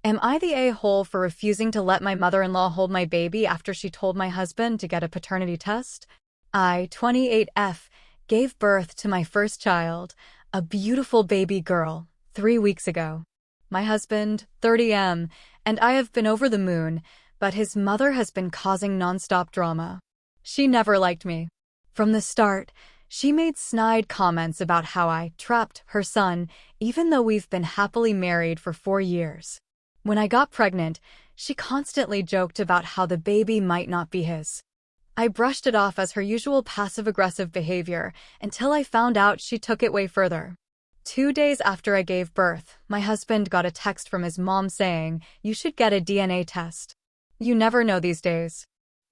Am I the a-hole for refusing to let my mother-in-law hold my baby after she told my husband to get a paternity test? I, 28F, gave birth to my first child, a beautiful baby girl, 3 weeks ago. My husband, 30M, and I have been over the moon, but his mother has been causing nonstop drama. She never liked me. From the start, she made snide comments about how I trapped her son, even though we've been happily married for 4 years. When I got pregnant, she constantly joked about how the baby might not be his. I brushed it off as her usual passive-aggressive behavior until I found out she took it way further. 2 days after I gave birth, my husband got a text from his mom saying, "You should get a DNA test." You never know these days.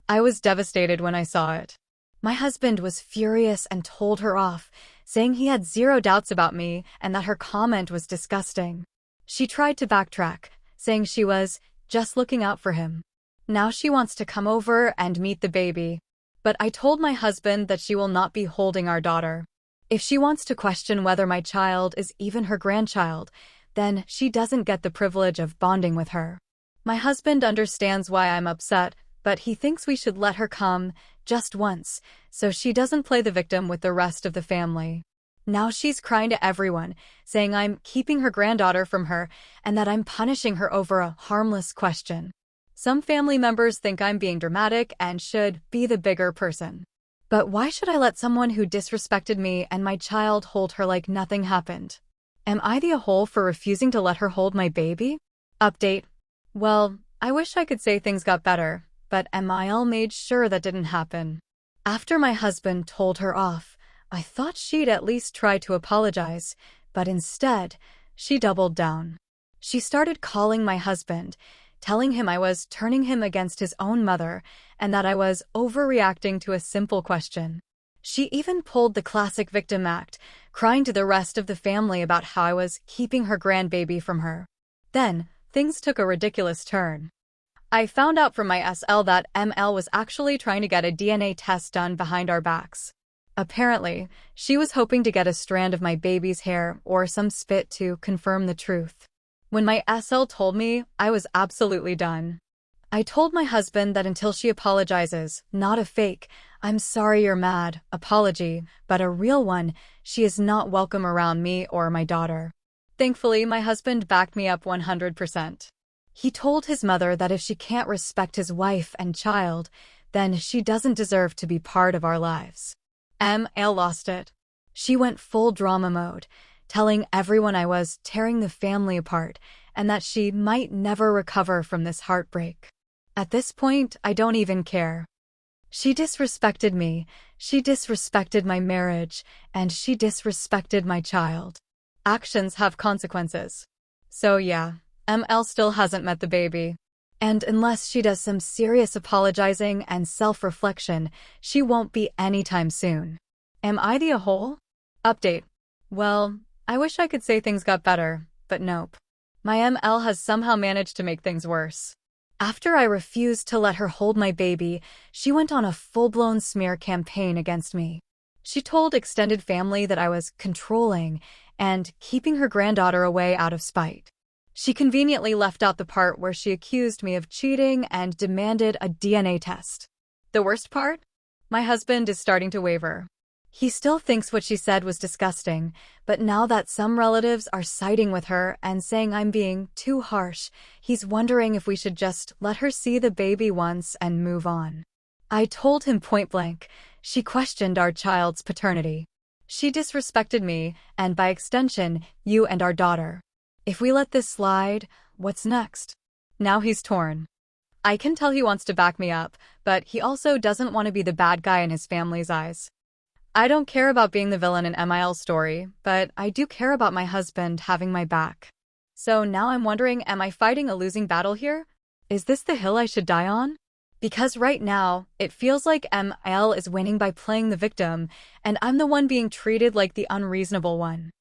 I was devastated when I saw it. My husband was furious and told her off, saying he had zero doubts about me and that her comment was disgusting. She tried to backtrack, saying she was just looking out for him. Now she wants to come over and meet the baby. But I told my husband that she will not be holding our daughter. If she wants to question whether my child is even her grandchild, then she doesn't get the privilege of bonding with her. My husband understands why I'm upset, but he thinks we should let her come just once, so she doesn't play the victim with the rest of the family. Now she's crying to everyone, saying I'm keeping her granddaughter from her and that I'm punishing her over a harmless question. Some family members think I'm being dramatic and should be the bigger person. But why should I let someone who disrespected me and my child hold her like nothing happened? Am I the a-hole for refusing to let her hold my baby? Update. Well, I wish I could say things got better, but MIL made sure that didn't happen. After my husband told her off, I thought she'd at least try to apologize, but instead, she doubled down. She started calling my husband, telling him I was turning him against his own mother and that I was overreacting to a simple question. She even pulled the classic victim act, crying to the rest of the family about how I was keeping her grandbaby from her. Then, things took a ridiculous turn. I found out from my SL that ML was actually trying to get a DNA test done behind our backs. Apparently, she was hoping to get a strand of my baby's hair or some spit to confirm the truth. When my SL told me, I was absolutely done. I told my husband that until she apologizes, not a fake, "I'm sorry you're mad" apology, but a real one, she is not welcome around me or my daughter. Thankfully, my husband backed me up 100%. He told his mother that if she can't respect his wife and child, then she doesn't deserve to be part of our lives. ML lost it. She went full drama mode, telling everyone I was tearing the family apart and that she might never recover from this heartbreak. At this point, I don't even care. She disrespected me, she disrespected my marriage, and she disrespected my child. Actions have consequences. So yeah, ML still hasn't met the baby. And unless she does some serious apologizing and self-reflection, she won't be anytime soon. Am I the a-hole? Update. Well, I wish I could say things got better, but nope. My ML has somehow managed to make things worse. After I refused to let her hold my baby, she went on a full-blown smear campaign against me. She told extended family that I was controlling and keeping her granddaughter away out of spite. She conveniently left out the part where she accused me of cheating and demanded a DNA test. The worst part? My husband is starting to waver. He still thinks what she said was disgusting, but now that some relatives are siding with her and saying I'm being too harsh, he's wondering if we should just let her see the baby once and move on. I told him point blank, she questioned our child's paternity. She disrespected me, and by extension, you and our daughter. If we let this slide, what's next? Now he's torn. I can tell he wants to back me up, but he also doesn't want to be the bad guy in his family's eyes. I don't care about being the villain in MIL's story, but I do care about my husband having my back. So now I'm wondering, am I fighting a losing battle here? Is this the hill I should die on? Because right now, it feels like ML is winning by playing the victim, and I'm the one being treated like the unreasonable one.